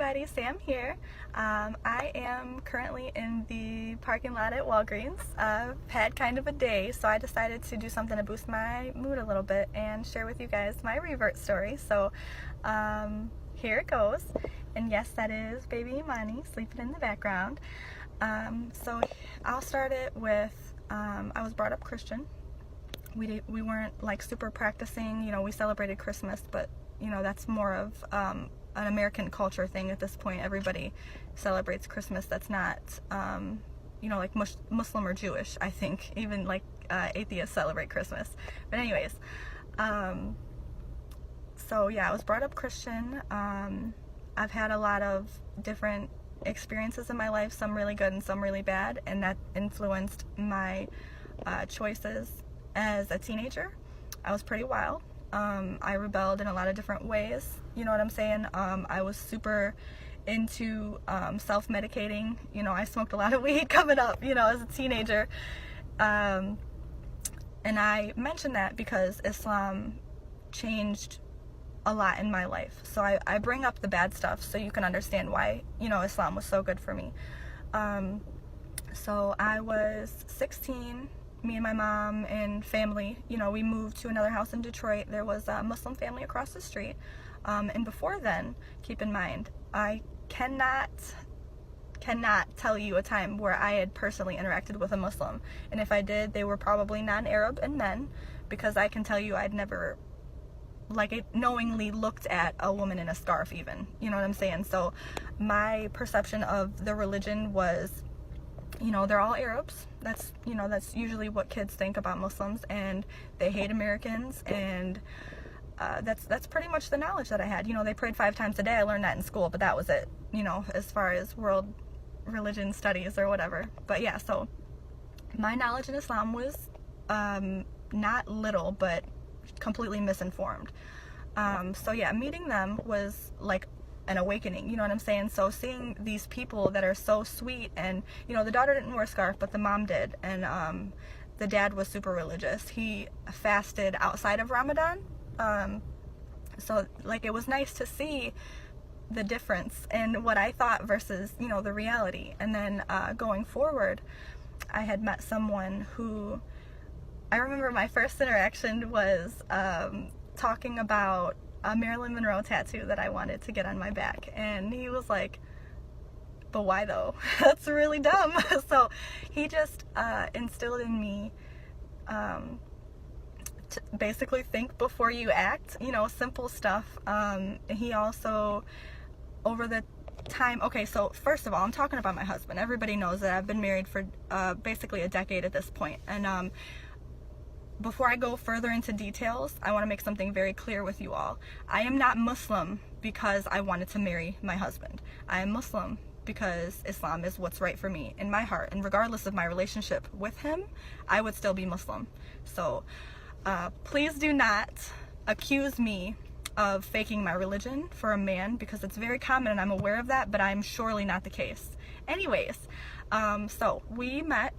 everybody, Sam here. I am currently in the parking lot at Walgreens. I've had kind of a day, so I decided to do something to boost my mood a little bit and share with you guys my revert story. So here it goes. And yes, that is baby Imani sleeping in the background. So I'll start it with, I was brought up Christian. We weren't like super practicing, we celebrated Christmas, but that's more of an American culture thing at this point. Everybody celebrates Christmas. That's not, like Muslim or Jewish, I think. Even like atheists celebrate Christmas. But anyways, so yeah, I was brought up Christian. I've had a lot of different experiences in my life, some really good and some really bad, and that influenced my choices as a teenager. I was pretty wild. I rebelled in a lot of different ways. You know what I'm saying? I was super into self-medicating. I smoked a lot of weed coming up, as a teenager. And I mention that because Islam changed a lot in my life. So I bring up the bad stuff so you can understand why, Islam was so good for me. So I was 16. Me and my mom and family, we moved to another house in Detroit. There was a Muslim family across the street. And before then, keep in mind, I cannot tell you a time where I had personally interacted with a Muslim. And if I did, they were probably non-Arab and men, because I can tell you I'd never knowingly looked at a woman in a scarf even. You know what I'm saying? So my perception of the religion was, they're all Arabs. That's usually what kids think about Muslims, and they hate Americans, and that's pretty much the knowledge that I had. They prayed 5 times a day. I learned that in school, but that was it, as far as world religion studies or whatever. But yeah, so my knowledge in Islam was not little, but completely misinformed. So yeah, meeting them was like an awakening, you know what I'm saying? So seeing these people that are so sweet, and the daughter didn't wear a scarf, but the mom did, and the dad was super religious. He fasted outside of Ramadan, so like it was nice to see the difference in what I thought versus the reality. And then going forward, I had met someone who, I remember my first interaction was talking about a Marilyn Monroe tattoo that I wanted to get on my back, and he was like, but why though? That's really dumb. So he just instilled in me to basically think before you act, simple stuff. He also, over the time, okay, so first of all, I'm talking about my husband. Everybody knows that I've been married for basically a decade at this point, and before I go further into details, I want to make something very clear with you all. I am not Muslim because I wanted to marry my husband. I am Muslim because Islam is what's right for me in my heart. And regardless of my relationship with him, I would still be Muslim. So please do not accuse me of faking my religion for a man, because it's very common and I'm aware of that, but I'm surely not the case. Anyways, so we met,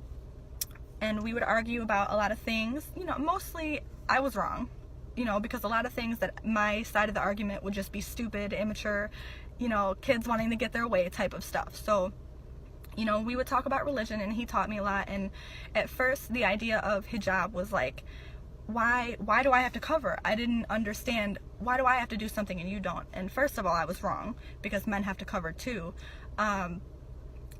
and we would argue about a lot of things. Mostly I was wrong, because a lot of things that my side of the argument would just be stupid, immature, kids wanting to get their way type of stuff. So, we would talk about religion, and he taught me a lot. And at first, the idea of hijab was like, why do I have to cover? I didn't understand, why do I have to do something and you don't? And first of all, I was wrong, because men have to cover too.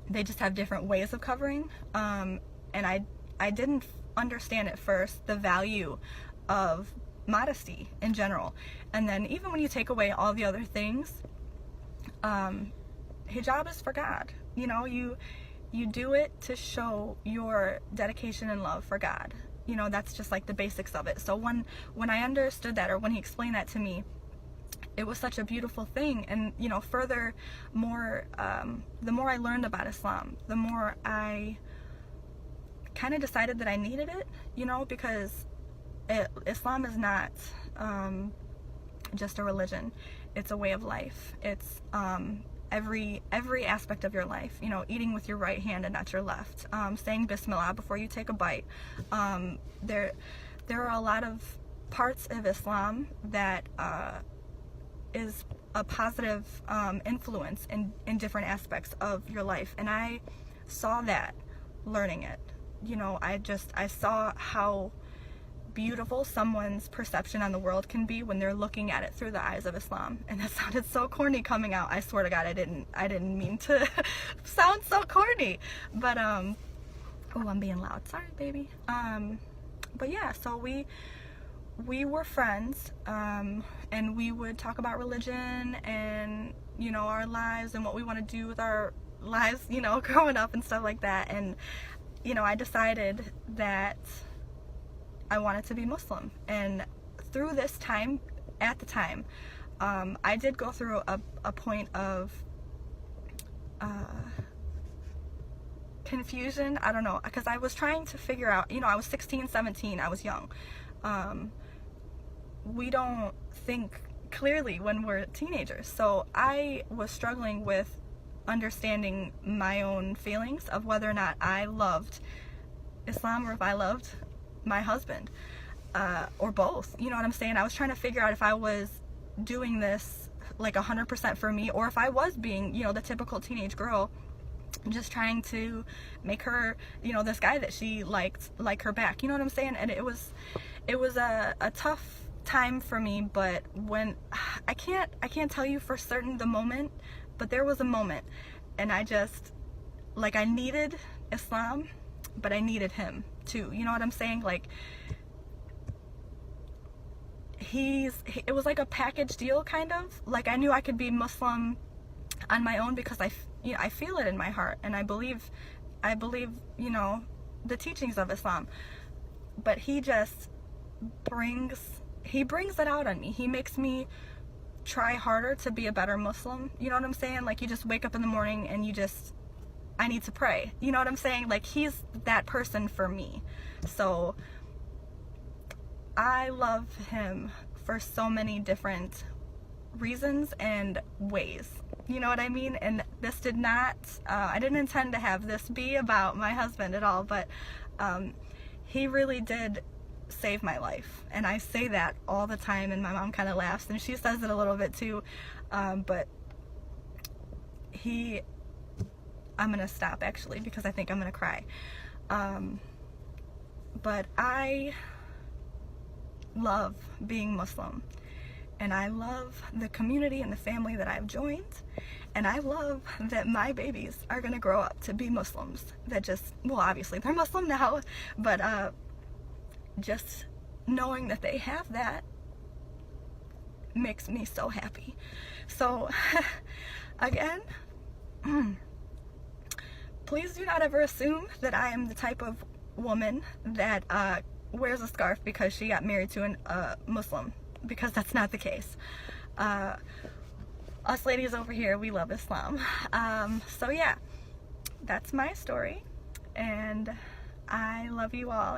They just have different ways of covering. And I didn't understand at first the value of modesty in general. And then even when you take away all the other things, hijab is for God. You do it to show your dedication and love for God. That's just like the basics of it. So when I understood that, or when he explained that to me, it was such a beautiful thing. And furthermore, the more I learned about Islam, the more I kind of decided that I needed it, because Islam is not just a religion. It's a way of life. It's every aspect of your life. Eating with your right hand and not your left. Saying Bismillah before you take a bite. There are a lot of parts of Islam that is a positive influence in different aspects of your life. And I saw that learning it. You know, I saw how beautiful someone's perception on the world can be when they're looking at it through the eyes of Islam. And that sounded so corny coming out. I swear to God, I didn't mean to sound so corny. But oh, I'm being loud. Sorry, baby. But yeah, so we were friends, and we would talk about religion and, you know, our lives and what we want to do with our lives, you know, growing up and stuff like that. And, you know, I decided that I wanted to be Muslim. And through this time, at the time, I did go through a point of confusion. I don't know, because I was trying to figure out, you know, I was 16, 17, I was young. We don't think clearly when we're teenagers. So I was struggling with understanding my own feelings of whether or not I loved Islam or if I loved my husband, or both. You know what I'm saying? I was trying to figure out if I was doing this like 100% for me, or if I was being, you know, the typical teenage girl, just trying to make her, you know, this guy that she liked, like her back. You know what I'm saying? And it was a tough time for me. But when I can't tell you for certain the moment, but there was a moment, and I just, like, I needed Islam, but I needed him too. You know what I'm saying? Like, it was like a package deal, kind of. Like, I knew I could be Muslim on my own because I feel it in my heart, and I believe, you know, the teachings of Islam. But he just brings it out on me. He makes me try harder to be a better Muslim. You know what I'm saying? Like, you just wake up in the morning and I need to pray. You know what I'm saying? Like, he's that person for me. So I love him for so many different reasons and ways. You know what I mean? And this did not, I didn't intend to have this be about my husband at all, but he really did save my life. And I say that all the time, and my mom kind of laughs, and she says it a little bit too. But I'm gonna stop actually, because I think I'm gonna cry. But I love being Muslim, and I love the community and the family that I've joined, and I love that my babies are gonna grow up to be Muslims that just, well, obviously they're Muslim now, but just knowing that they have that makes me so happy. So again, please do not ever assume that I am the type of woman that wears a scarf because she got married to a Muslim, because that's not the case. Us ladies over here, we love Islam. So yeah, that's my story, and I love you all.